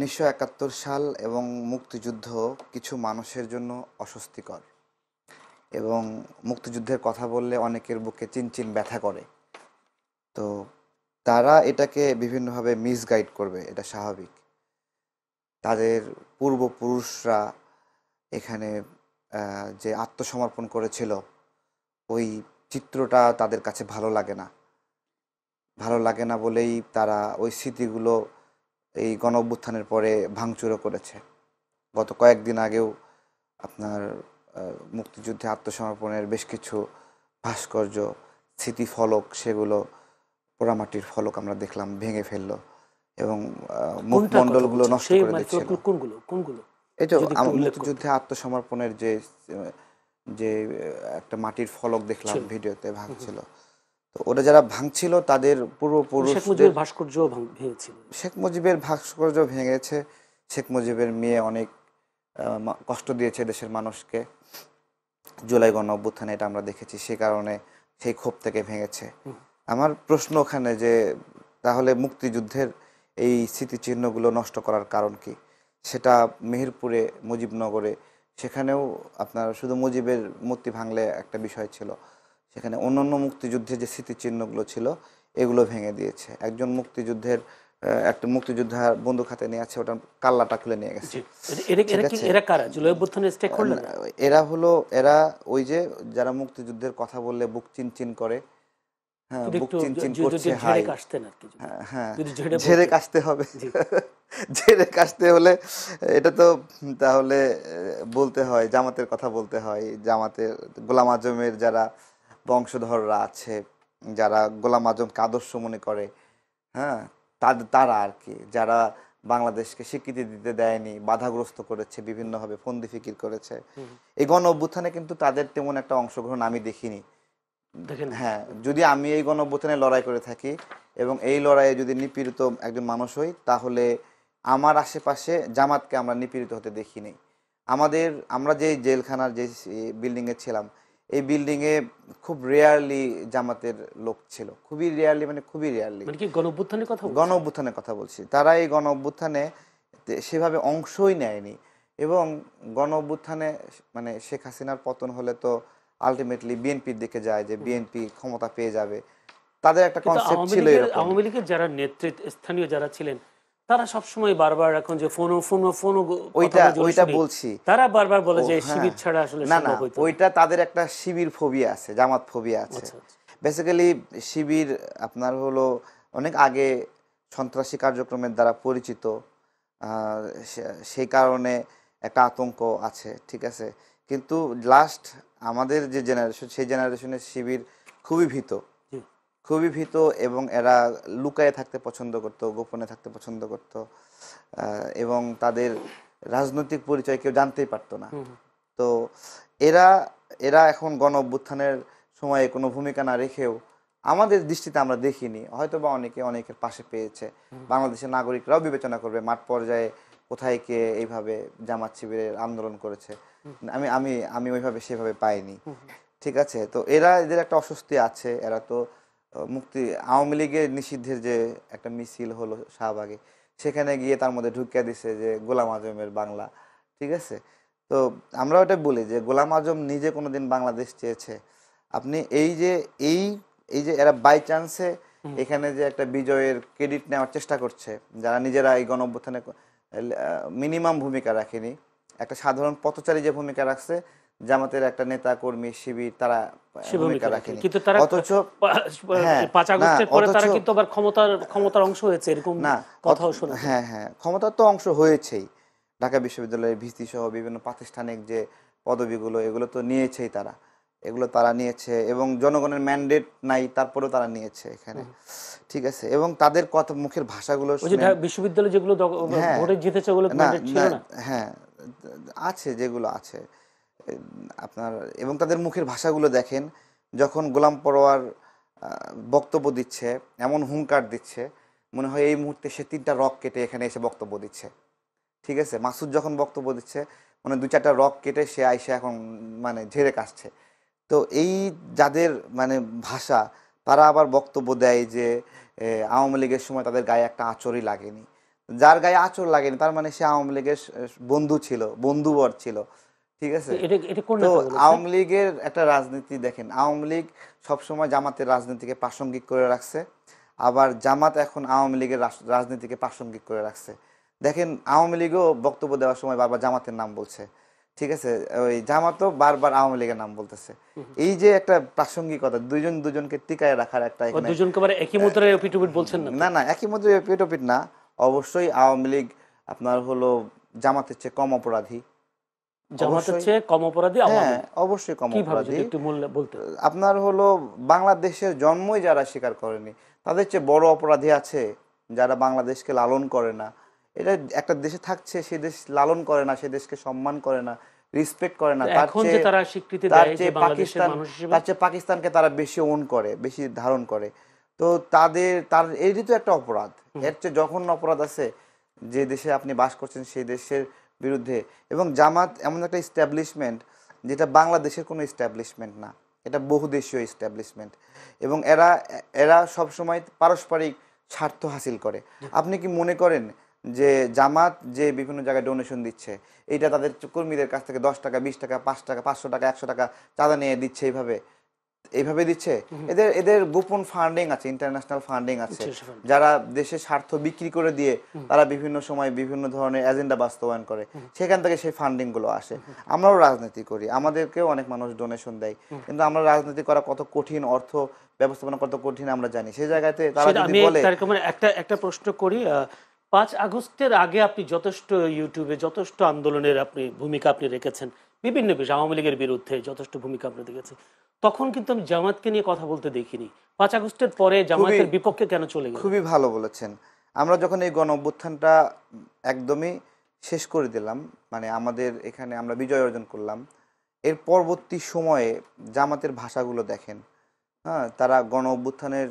১৯৭১ সাল এবং মুক্তিযুদ্ধ কিছু মানুষের জন্য অস্বস্তিকর এবং মুক্তিযুদ্ধের কথা বললে অনেকের বুকে চিনচিন ব্যথা করে। তো তারা এটাকে বিভিন্নভাবে মিসগাইড করবে, এটা স্বাভাবিক। তাদের পূর্বপুরুষরা এখানে যে আত্মসমর্পণ করেছিল, ওই চিত্রটা তাদের কাছে ভালো লাগে না বলেই তারা ওই স্মৃতিগুলো এই গণ-অভ্যুত্থানের পরে ভাঙচুরও করেছে। গত কয়েকদিন আগেও আপনার মুক্তিযুদ্ধে আত্মসমর্পণের বেশ কিছু ভাস্কর্য, স্মৃতিফলক, সেগুলো পোড়ামাটির ফলক আমরা দেখলাম ভেঙে ফেললো এবং মুখমণ্ডলগুলো নষ্ট করে দিচ্ছিল। এই তো মুক্তিযুদ্ধে আত্মসমর্পণের যে যে একটা মাটির ফলক দেখলাম ভিডিওতে ভাঙছিল। তো ওরা যারা ভাঙছিল তাদের পূর্বপুরুষদের শেখ মুজিবের ভাস্কর্য ভেঙেছে। শেখ মুজিবের মেয়ে অনেক কষ্ট দিয়েছে দেশের মানুষকে জুলাই গণ-অভ্যুত্থানে, এটা আমরা দেখেছি। সে কারণে সেই ক্ষোভ থেকে ভেঙেছে। আমার প্রশ্ন ওখানে যে তাহলে মুক্তিযুদ্ধের এই স্মৃতিচিহ্নগুলো নষ্ট করার কারণ কি? সেটা মেহেরপুরে, মুজিবনগরে, সেখানেও আপনার শুধু মুজিবের মূর্তি ভাঙলে একটা বিষয় ছিল, সেখানে অন্যান্য মুক্তিযুদ্ধের যে স্মৃতিচিহ্নগুলো ছিল এগুলো ভেঙে দিয়েছে। একজন মুক্তিযুদ্ধের একটা মুক্তিযোদ্ধা বন্দুক হাতে নিয়ে আছে, ওটা কাল্লাটা খুলে নিয়ে গেছে। এরা ওই যে যারা মুক্তিযুদ্ধের কথা বললে বুক চিনচিন করে, হ্যাঁ, বুক চিনচিন করছে, হ্যাঁ, ঝেড়ে কাশতে হবে। ঝেড়ে কাশতে হলে এটা তো তাহলে বলতে হয়, জামাতের কথা বলতে হয়। জামাতের গোলাম আজমের যারা বংশধররা আছে, যারা গোলাম আজমকে আদর্শ মনে করে, হ্যাঁ, তারা আর কি, যারা বাংলাদেশকে স্বীকৃতি দিতে দেয়নি, বাধাগ্রস্ত করেছে, বিভিন্নভাবে ফন্দি ফিকির করেছে, এই গণ-অভ্যুত্থানে কিন্তু তাদের তেমন একটা অংশগ্রহণ আমি দেখিনি। হ্যাঁ, যদি আমি এই গণ-অভ্যুত্থানে লড়াই করে থাকি এবং এই লড়াইয়ে যদি নিপীড়িত একজন মানুষ হই, তাহলে আমার আশেপাশে জামাতকে আমরা নিপীড়িত হতে দেখিনি। আমরা যে জেলখানার যে বিল্ডিংয়ে ছিলাম, এই বিল্ডিংয়ে খুব রেয়ারলি জামাতের লোক ছিল, খুবই রেয়ারলি, মানে খুবই রেয়ারলি। গণ-অভ্যুত্থানের কথা বলছি। তারা এই গণ-অভ্যুত্থানে সেভাবে অংশই নেয়নি এবং গণ-অভ্যুত্থানে মানে শেখ হাসিনার পতন হলে তো আলটিমেটলি বিএনপির দিকে যায়, যে বিএনপি ক্ষমতা পেয়ে যাবে। তাদের একটা কনসেপ্ট ছিল এরকম। আওয়ামী লীগের যারা নেতৃত্ব স্থানীয় যারা ছিলেন, তারা সবসময় বারবার এখন যে ওইটা বলছি, তারা বারবার বলে যে শিবির ছাড়া আসলে সম্ভব হইতো না। ওইটা তাদের একটা শিবির ফোবিয়া আছে, জামাত ফোবিয়া আছে। বেসিক্যালি শিবির আপনার হলো অনেক আগে সন্ত্রাসী কার্যক্রমের দ্বারা পরিচিত, সেই কারণে একটা আতঙ্ক আছে, ঠিক আছে। কিন্তু লাস্ট আমাদের যে জেনারেশন, সেই জেনারেশনের শিবির খুবই ভীত এবং এরা লুকায়ে থাকতে পছন্দ করত, গোপনে থাকতে পছন্দ করত এবং তাদের রাজনৈতিক পরিচয় কেউ জানতেই পারতো না। তো এরা এখন গণ-অভ্যুত্থানের সময়ে কোনো ভূমিকা না রেখেও আমাদের দৃষ্টিতে আমরা দেখিনি, হয়তো বা অনেকের পাশে পেয়েছে। বাংলাদেশের নাগরিকরাও বিবেচনা করবে মাঠ পর্যায়ে কোথায় কে এইভাবে জামাত শিবিরের আন্দোলন করেছে। আমি ওইভাবে সেভাবে পাইনি, ঠিক আছে। তো এদের একটা অস্বস্তি আছে। এরা তো আওয়ামী লীগের নিষিদ্ধের যে একটা মিছিল হলো শাহবাগে, সেখানে গিয়ে তার মধ্যে ঢুকিয়ে দিছে যে গোলাম আজমের বাংলা, ঠিক আছে। তো আমরা ওটা বলি যে গোলাম আজম নিজে কোনোদিন বাংলাদেশ চেয়েছে? আপনি এই যে এরা বাই চান্সে এখানে যে একটা বিজয়ের ক্রেডিট নেওয়ার চেষ্টা করছে, যারা নিজেরা এই গণ-অভ্যুত্থানে মিনিমাম ভূমিকা রাখেনি, একটা সাধারণ পথচারী যে ভূমিকা রাখছে, জামাতের একটা নেতা কর্মী শিবির, তারা ভূমিকা রাখেনি। অথচ 5 আগস্টের পরে তারা কিন্তু আবার ক্ষমতার অংশ হয়েছে, এরকম কথাও শোনা যায়। হ্যাঁ, ক্ষমতার তো অংশ হয়েছেই। ঢাকা বিশ্ববিদ্যালয়ের ভিসি সহ বিভিন্ন প্রাতিষ্ঠানিক যে পদবিগুলো, এগুলো তো নিয়েছেই এগুলো তারা নিয়েছে এবং জনগণের ম্যান্ডেট নাই, তারপরেও তারা নিয়েছে এখানে, ঠিক আছে। এবং তাদের কথা, মুখের ভাষাগুলো বিশ্ববিদ্যালয় যেগুলো ভোটে জিতেছে ওগুলো ম্যান্ডেট ছিল না। হ্যাঁ, আছে, যেগুলো আছে আপনার, এবং তাদের মুখের ভাষাগুলো দেখেন, যখন গোলাম পরোয়ার বক্তব্য দিচ্ছে, এমন হুঙ্কার দিচ্ছে, মনে হয় এই মুহূর্তে সে 3টা রক কেটে এখানে এসে বক্তব্য দিচ্ছে, ঠিক আছে। মাসুদ যখন বক্তব্য দিচ্ছে, মানে 2-4টা রক কেটে সে আইসে এখন মানে ঝেড়ে কাশছে। তো এই যাদের মানে ভাষা, তারা আবার বক্তব্য দেয় যে আওয়ামী লীগের সময় তাদের গায়ে একটা আঁচড়ই লাগেনি, যার গায়ে আঁচড় লাগেনি তার মানে সে আওয়ামী লীগের বন্ধু ছিল, বন্ধুবর ছিল, ঠিক আছে। তো আওয়ামী লীগের একটা রাজনীতি দেখেন, আওয়ামী লীগ সবসময় জামাতের রাজনীতিকে প্রাসঙ্গিক করে রাখছে, আবার জামাত এখন আওয়ামী লীগের রাজনীতিকে প্রাসঙ্গিক করে রাখছে। দেখেন আওয়ামী লীগও বক্তব্য দেওয়ার সময় বারবার জামাতের নাম বলছে, ঠিক আছে, ওই জামাতও বারবার আওয়ামী লীগের নাম বলতেছে। এই যে একটা প্রাসঙ্গিকতা, দুজনকে টিকায় রাখার একটা, একই মুদ্রায় এপিট বলছেন না, না একই মুদ্রায় এপিট না, অবশ্যই আওয়ামী লীগ আপনার হলো জামাতের চেয়ে কম অপরাধী, জামাতের চেয়ে কম অপরাধী, হ্যাঁ অবশ্যই কম অপরাধী। আপনার হলো বাংলাদেশের জন্মই যারা স্বীকার করেনি তাদের চেয়ে বড় অপরাধী আছে যারা বাংলাদেশকে লালন করে না। এটা একটা দেশে থাকছে, সে দেশ লালন করে না, সে দেশকে সম্মান করে না, রেসপেক্ট করে না, তার চেয়ে পাকিস্তানকে তারা বেশি ওন করে, বেশি ধারণ করে। তো তার এরই তো একটা অপরাধ, এর চেয়ে জঘন্য অপরাধ আছে যে দেশে আপনি বাস করছেন সেই দেশের বিরুদ্ধে। এবং জামাত এমন একটা এস্টাবলিশমেন্ট যেটা বাংলাদেশের কোনো এস্টাবলিশমেন্ট না, এটা বহুদেশীয় এস্টাবলিশমেন্ট, এবং এরা সবসময় পারস্পরিক স্বার্থ হাসিল করে। আপনি কি মনে করেন যে জামাত যে বিভিন্ন জায়গায় ডোনেশন দিচ্ছে এইটা তাদের কর্মীদের কাছ থেকে 10 টাকা, 20 টাকা, 5 টাকা, 500 টাকা, 100 টাকা চাঁদা নিয়ে দিচ্ছে, এইভাবে দিচ্ছে? এদের গোপন ফান্ডিং আছে, ইন্টারন্যাশনাল ফান্ডিং আছে, যারা দেশের স্বার্থ বিক্রি করে দিয়ে তারা বিভিন্ন সময় বিভিন্ন ধরনের এজেন্ডা বাস্তবায়ন করে, সেখান থেকে সেই ফান্ডিং গুলো আসে। আমরাও রাজনীতি করি, আমাদেরকেও অনেক মানুষ ডোনেশন দেয়, কিন্তু আমরা রাজনীতি করা কত কঠিন, অর্থ ব্যবস্থাপনা কত কঠিন আমরা জানি। সেই জায়গাতে তারা যদি বলে, একটা প্রশ্ন করি, 5 আগস্টের আগে আপনি যথেষ্ট ইউটিউবে যথেষ্ট আন্দোলনের ভূমিকা আপনি রেখেছেন, বিভিন্ন বিষয় আওয়ামী লীগের বিরুদ্ধে যথেষ্ট ভূমিকা আপনি রেখেছেন, তখন কিন্তু আমি জামাতকে নিয়ে কথা বলতে দেখিনি। 5 আগস্টের পরে জামাতের বিপক্ষে কেন চলে গেল? খুবই ভালো বলেছেন। আমরা যখন এই গণ অভ্যুত্থানটা একদমই শেষ করে দিলাম, মানে আমাদের এখানে আমরা বিজয় অর্জন করলাম, এর পরবর্তী সময়ে জামাতের ভাষাগুলো দেখেন, হ্যাঁ, তারা গণ অভ্যুত্থানের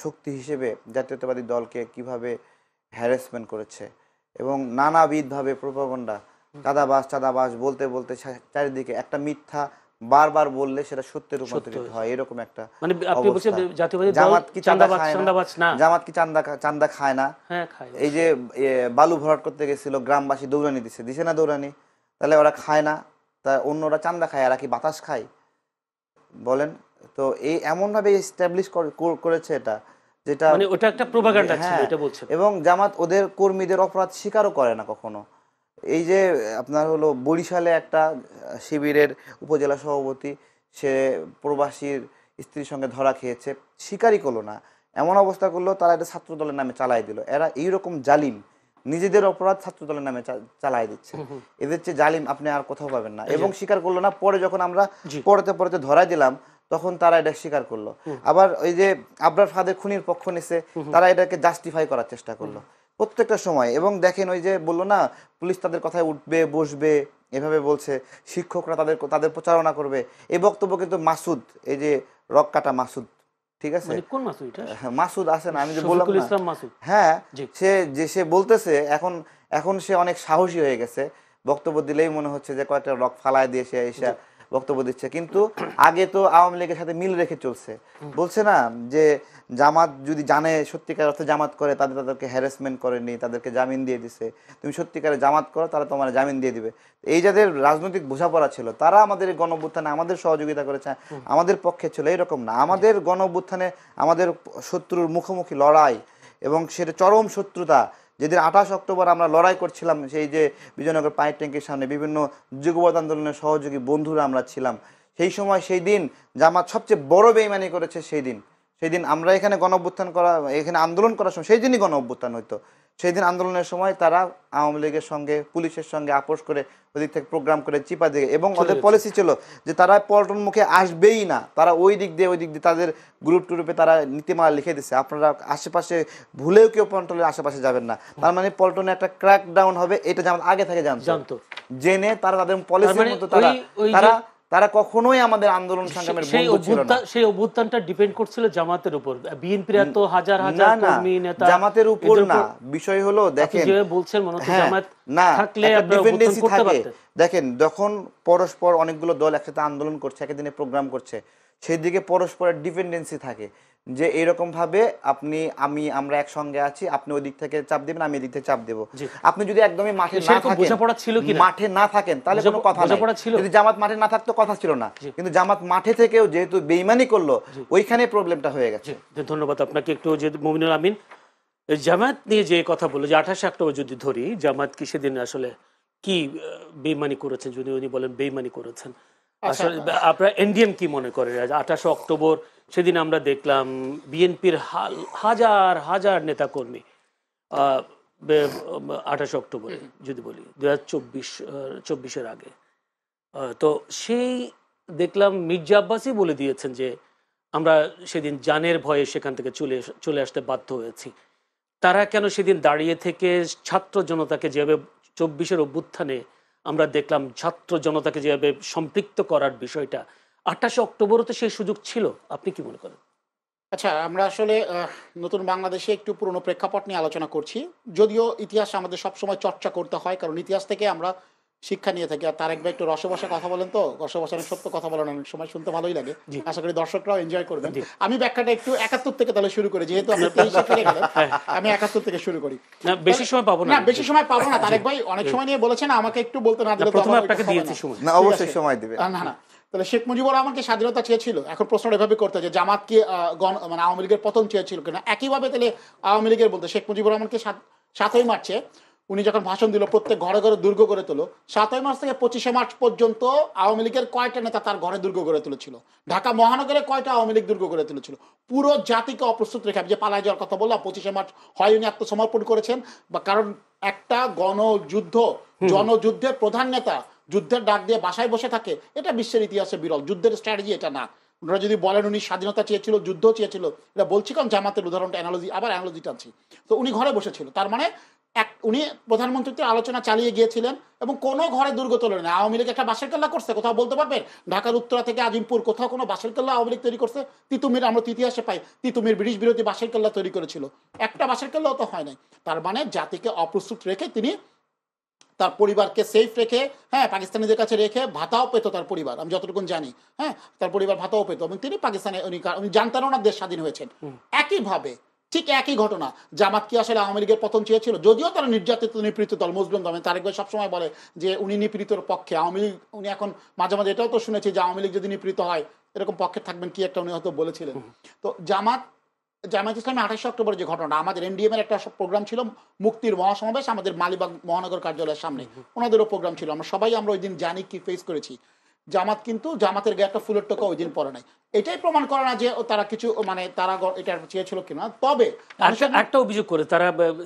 শক্তি হিসেবে জাতীয়তাবাদী দলকে কিভাবে হ্যারাসমেন্ট করেছে, এবং নানাবিধভাবে প্রোপাগান্ডা, চাঁদাবাজ বলতে বলতে চারিদিকে একটা মিথ্যা বারবার বললে সেটা সত্যের রূপান্তরিত হয়, এরকম একটা জামাত কি চান্দা খায় না? এই যে বালু ভরাট করতে গেছিল, গ্রামবাসী দৌড়ানি দিছে না দৌড়ানি, তাহলে ওরা খায় না? তা অন্যরা চান্দা খায়, এরা কি বাতাস খায় বলেন? তো এই এমন ভাবে এস্টাবলিশ করেছে এটা, যেটা মানে ওটা একটা প্রোপাগান্ডা ছিল, এটা বলছেন। এবং জামাত ওদের কর্মীদের অপরাধ স্বীকারও করে না কখনো। এই যে আপনার হলো বরিশালে একটা শিবিরের উপজেলা সভাপতি, সে প্রবাসীর স্ত্রীর সঙ্গে ধরা খেয়েছে, স্বীকারই করলো না, এমন অবস্থা করলো তারা এটা ছাত্র দলের নামে চালাই দিল। এরা এইরকম জালিম, নিজেদের অপরাধ ছাত্র দলের নামে চালাই দিচ্ছে, এদের চেয়ে জালিম আপনি আর কোথাও পাবেন না। এবং স্বীকার করলো না, পরে যখন আমরা পড়তে ধরাই দিলাম তখন তারা এটা স্বীকার করলো। আবার ওই যে আবরার ফাদের খুনির পক্ষ নিছে, তারা এটাকে জাস্টিফাই করার চেষ্টা করলো প্রত্যেকটা সময়। এবং দেখেন ওই যে বললো না, পুলিশ তাদের কথায় উঠবে বসবে, এভাবে বলছে, শিক্ষকরা তাদের প্রচারণা করবে, এই বক্তব্য কিন্তু মাসুদ, এই যে রক কাটা মাসুদ, ঠিক আছে, মাসুদ আছে না, আমি যে বললাম, হ্যাঁ, সে বলতেছে এখন সে অনেক সাহসী হয়ে গেছে, বক্তব্য দিলেই মনে হচ্ছে যে কয়েকটা রক ফালায় দিয়ে সে এসে বক্তব্য দিচ্ছে। কিন্তু আগে তো আওয়ামী লীগের সাথে মিল রেখে চলছে, বলছে না যে জামাত যদি জানে সত্যিকার অর্থে জামাত করে, তাদেরকে হ্যারাসমেন্ট করেনি, তাদেরকে জামিন দিয়ে দিছে, তুমি সত্যিকারে জামাত করো তারা তোমার জামিন দিয়ে দিবে। এই যাদের রাজনৈতিক বোঝাপড়া ছিল তারা আমাদের গণ অভ্যুত্থানে আমাদের সহযোগিতা করেছে, আমাদের পক্ষে ছিল, এরকম না। আমাদের গণ অভ্যুত্থানে আমাদের শত্রুর মুখোমুখি লড়াই, এবং সেটা চরম শত্রুতা, যেদিন 28 অক্টোবর আমরা লড়াই করছিলাম সেই যে বিজয়নগর পানির ট্যাঙ্কের সামনে, বিভিন্ন যুগপৎ আন্দোলনের সহযোগী বন্ধুরা আমরা ছিলাম, সেই সময় সেই দিন জামাত সবচেয়ে বড় বেইমানি করেছে। সেই দিন আমরা এখানে এখানে আন্দোলন করার সময়, সেই দিনই গণ অভ্যুত্থান হইতো, সেই দিন আন্দোলনের সময় তারা আওয়ামী লীগের সঙ্গে পুলিশের সঙ্গে আপোষ করে ওদিক থেকে প্রোগ্রাম করে চিপা দিয়ে, এবং ওদের পলিসি ছিল যে তারা পল্টন মুখে আসবেই না, তারা ওই দিক দিয়ে তাদের গ্রুপ টুরুপে তারা নীতিমালা লিখে দিচ্ছে, আপনারা আশেপাশে ভুলেও কেউ পল্টনের আশেপাশে যাবেন না। তার মানে পল্টনে একটা ক্র্যাক ডাউন হবে, এটা যেমন আগে থেকে জানতো, জেনে তারা তাদের পলিসির মতো তারা কখনোই আমাদের আন্দোলন সংগ্রামের বন্ধু ছিল না। সেই অভ্যুত্থানটা ডিপেন্ড করছিল জামাতের উপর, বিএনপির এত হাজার হাজার কর্মী নেতা, জামাতের উপর না। বিষয় হলো দেখেন, আপনি যে বলছেন মনে হচ্ছে জামাত থাকলে একটা ডিপেন্ডেন্সি থাকে। দেখেন যখন পরস্পর অনেকগুলো দল একসাথে আন্দোলন করছে, একদিনে প্রোগ্রাম করছে, সেই দিকে পরস্পরের ডিপেন্ডেন্সি থাকে, যে এরকম ভাবে আমরা একসঙ্গে আছি, আপনি ওই দিক থেকে চাপ দিবেন, আমি এদিক থেকে চাপ দেব। আপনি যদি একদমই মাঠে না থাকেন তাহলে কোনো কথা নাই। যদি জামাত মাঠে না থাকতো কথা ছিল না, কিন্তু জামাত মাঠে থেকেও যেহেতু বেইমানি করলো ওইখানে প্রবলেমটা হয়ে গেছে। ধন্যবাদ আপনাকে। একটু যে মুমিনুল আমিন জামাত নিয়ে যে কথা বললো যে 28 অক্টোবর যদি ধরি, জামাত কি সেদিন আসলে কি বেইমানি করেছেন, যদি উনি বলেন বেইমানি করেছেন, আসলে আপনারা এনডিএম কি মনে করে? 28 অক্টোবর সেদিন আমরা দেখলাম বিএনপির হাজার হাজার নেতাকর্মী 28 অক্টোবরে যদি বলি 2024 আগে, তো সেই দেখলাম মির্জা আব্বাসই বলে দিয়েছেন যে আমরা সেদিন জানের ভয়ে সেখান থেকে চলে আসতে বাধ্য হয়েছি। তারা কেন সেদিন দাঁড়িয়ে থেকে ছাত্র জনতাকে যেভাবে 24-এর অভ্যুত্থানে আমরা দেখলাম ছাত্র জনতাকে যেভাবে সম্পৃক্ত করার বিষয়টা, 28 অক্টোবরও তো সেই সুযোগ ছিল, আপনি কি মনে করেন? আচ্ছা, আমরা আসলে নতুন বাংলাদেশে একটু পুরনো প্রেক্ষাপট নিয়ে আলোচনা করছি, যদিও ইতিহাস আমাদের সবসময় চর্চা করতে হয়, কারণ ইতিহাস থেকে আমরা শিক্ষা নিয়ে থাকি। আর তারেক ভাই একটু রসে বসে কথা বলেন, তো রসে বসে সত্য কথা বলেন, অনেক সময় শুনতে ভালোই লাগে। আশা করি দর্শকরাও এনজয় করবেন। আমি ব্যাখ্যাটা একটু 71 থেকে তাহলে শুরু করি, যেহেতু আপনি 23-এ ফিরে গেলেন, আমি 71 থেকে শুরু করি। বেশি সময় পাবো না, বেশি সময় পাবো না। তারেক ভাই অনেক সময় নিয়ে বলেছেন, আমাকে একটু বলতে না দিলে প্রথমে আপনাকে দিয়েছি সময়। না, অবশ্যই সময় দিবেন। না, তাহলে শেখ মুজিবুর রহমানকে স্বাধীনতা চেয়েছিল, এখন প্রশ্নটা এভাবে করতে যে জামাত কি মানে আওয়ামী লীগের পতন চেয়েছিল কিনা। একইভাবে তাহলে আওয়ামী লীগের বলতে শেখ মুজিবুর রহমানকে 7ই মার্চে উনি যখন ভাষণ দিল প্রত্যেক ঘরে ঘরে দুর্গ গড়ে তোলো, 7ই মার্চ থেকে 25শে মার্চ পর্যন্ত আওয়ামী লীগের কয়টা নেতা তার ঘরে দুর্গ গড়ে তুলেছিল? ঢাকা মহানগরে কয়টা আওয়ামী লীগ দুর্গ গড়ে তুলেছিল? পুরো জাতিকে অপ্রস্তুত রেখে, আমি যে পালায় যাওয়ার কথা বললাম, 25শে মার্চ হয় উনি আত্মসমর্পণ করেছেন, বা কারণ একটা জনযুদ্ধের প্রধান নেতা যুদ্ধের ডাক দিয়ে বাসায় বসে থাকে, এটা বিশ্বের ইতিহাসে বিরল। যুদ্ধের স্ট্র্যাটেজি এটা না। ওনারা যদি বলেন উনি স্বাধীনতা চেয়েছিল, যুদ্ধ চেয়েছিল, এটা বলছি কারণ জামাতের উদাহরণটা অ্যানালজিটা আনছি। তো উনি ঘরে বসেছিল, তার মানে উনি প্রধানমন্ত্রীর আলোচনা চালিয়ে গিয়েছিলেন এবং কোনো ঘরে দুর্গ তোলেন না। আওয়ামী লীগ একটা বাসের কেল্লা করছে কোথাও বলতে পারবেন? ঢাকার উত্তরা থেকে আজিমপুর কোথাও কোনো বাসের কেল্লা আওয়ামী লীগ তৈরি করছে? তিতুমির, আমরা ইতিহাসে পাই তিতুমির ব্রিটিশ বিরোধী বাসের কেল্লা তৈরি করেছিল, একটা বাসের কেল্লাও তো হয় নাই। তার মানে জাতিকে অপ্রস্তুত রেখে তিনি তার পরিবারকে সেফ রেখে, পাকিস্তানিদের কাছে রেখে ভাতাও পেত তার পরিবার, আমি যতটুকু জানি, তার পরিবার ভাতাও পেত, এবং তিনি পাকিস্তানে উনি জানতেনও না দেশ স্বাধীন হয়েছেন। একইভাবে ঠিক একই ঘটনা, জামাত কি আসলে আওয়ামী লীগের পতন চেয়েছিল? যদিও তারা নির্যাতিত নিপীড়িত দল, মুসলিম দল। তারেক ভাই সবসময় বলে যে উনি নিপীড়িতর পক্ষে, আওয়ামী লীগ, উনি এখন মাঝে মাঝে এটাও তো শুনেছি যে আওয়ামী লীগ যদি নিপীড়িত হয় এরকম পক্ষে থাকবেন কি একটা উনি হয়তো বলেছিলেন। তো জামাত ইসলামী 28 অক্টোবর যে ঘটনা, আমাদের এনডিএম এর একটা প্রোগ্রাম ছিল, মুক্তির মহাসমাবেশ আমাদের মালিবাগ মহানগর কার্যালয়ের সামনে, ওনাদেরও প্রোগ্রাম ছিল। আমরা ওই দিন জানি কি ফেস করেছি। জামাত কিন্তু জামাতের গায়ে একটা ফুলের টোকা ওই দিন পরে নাই। এটাই প্রমাণ করে না যে তারা কিছু মানে তারা এটা চেয়েছিল কিনা। তবে একটা অভিযোগ করে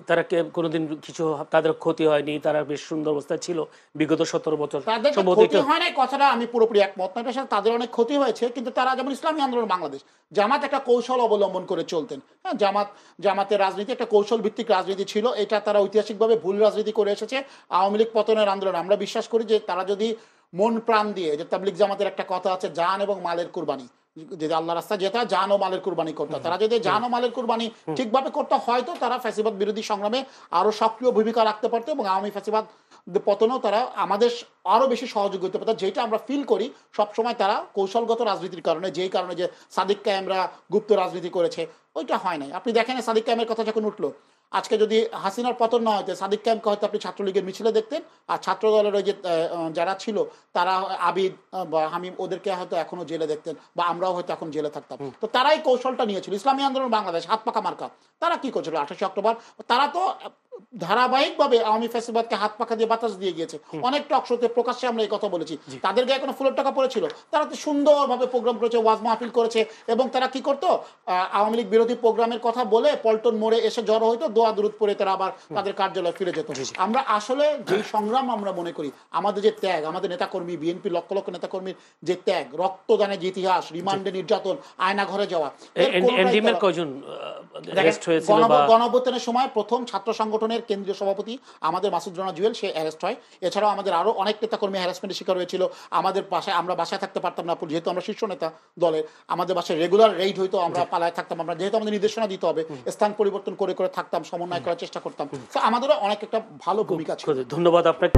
তারা কোনোদিন কিছু তাদের ক্ষতি হয়নি, তারা বেশ সুন্দর অবস্থায় ছিল বিগত 17 বছর। তাদের ক্ষতি হয় নাই কথাটা আমি পুরোপুরি একমত না, এটার সাথে তাদের অনেক ক্ষতি হয়েছে। কিন্তু তারা যেমন ইসলামী আন্দোলন বাংলাদেশ, জামাত একটা কৌশল অবলম্বন করে চলতেন। জামাতের রাজনীতি একটা কৌশল ভিত্তিক রাজনীতি ছিল, এটা তারা ঐতিহাসিকভাবে ভুল রাজনীতি করে এসেছে। আওয়ামী লীগ পতনের আন্দোলন আমরা বিশ্বাস করি যে তারা যদি মন প্রাণ দিয়ে, যে তাবলিগ জামাতের একটা কথা আছে, জান এবং মালের কুরবানি, যদি আল্লাহ রাস্তা যেটা জান ও মালের কুরবানি করতে, তারা যদি জান ও মালের কুরবানি ঠিকভাবে করতে, হয়তো তারা ফ্যাসিবাদ বিরোধী সংগ্রামে আরো সক্রিয় ভূমিকা রাখতে পারতো এবং আওয়ামী ফ্যাসিবাদ পতনেও তারা আমাদের আরো বেশি সহযোগী হতে পারতো। যেটা আমরা ফিল করি সবসময় তারা কৌশলগত রাজনীতির কারণে, যেই কারণে যে সাদিক কায়েমরা গুপ্ত রাজনীতি করেছে, ওইটা হয় নাই। আপনি দেখেন সাদিক কায়েমের কথা যখন উঠলো, আজকে যদি হাসিনার পতন না হইতে সাদিক কায়েমকে হয়তো আপনি ছাত্রলীগের মিছিলে দেখতেন, আর ছাত্র দলের ওই যে যারা ছিল তারা আবিদ বা হামিম, ওদেরকে হয়তো এখনো জেলে দেখতেন, বা আমরাও হয়তো এখন জেলে থাকতাম। তো তারাই কৌশলটা নিয়েছিল। ইসলামী আন্দোলন বাংলাদেশ, হাত পাকা মার্কা, তারা কি করছিল 28 অক্টোবর? তারা তো ধারাবাহিকভাবে আওয়ামী ফ্যাসিবাদকে হাত পাকা দিয়ে বাতাস দিয়ে গিয়েছে। অনেক টক শোতে প্রকাশ্যে আমরা এই কথা বলেছি। তাদের গায়ে কোনো ফুলের টাকা পড়েছিল? তারা তো সুন্দরভাবে প্রোগ্রাম করেছে, ওয়াজ মাহফিল করেছে, এবং তারা কি করতো, আওয়ামী লীগ বিরোধী প্রোগ্রামের কথা বলে পল্টন মোড়ে এসে জড়ো হইতো, দোয়া দুরুদ পড়ে তারা আবার তাদের কার্যালয়ে ফিরে যেত। আমরা আসলে যেই সংগ্রাম আমরা মনে করি, আমাদের যে ত্যাগ, আমাদের নেতাকর্মী, বিএনপি লক্ষ লক্ষ নেতাকর্মীর যে ত্যাগ, রক্তদানের যে ইতিহাস, রিমান্ডে নির্যাতন, আয়না ঘরে যাওয়া, গণঅভ্যুত্থানের সময় প্রথম ছাত্র সংগঠনের কেন্দ্রীয় সভাপতি আমাদের মাসুদ রানা জুয়েল, সে অ্যারেস্ট হয়। এছাড়াও আমাদের আরো অনেক নেতাকর্মী হ্যারাসমেন্টের শিকার হয়েছিল। আমাদের বাসায়, আমরা বাসায় থাকতে পারতাম না, যেহেতু আমরা শীর্ষ নেতা দলের, আমাদের বাসায় রেগুলার রেইড হইতো, আমরা পালায় থাকতাম। আমরা যেহেতু আমাদের নির্দেশনা দিতে হবে, স্থান পরিবর্তন করে করে থাকতাম, সমন্বয় করার চেষ্টা করতাম। তো আমাদেরও অনেক একটা ভালো ভূমিকা ছিল। ধন্যবাদ আপনাকে।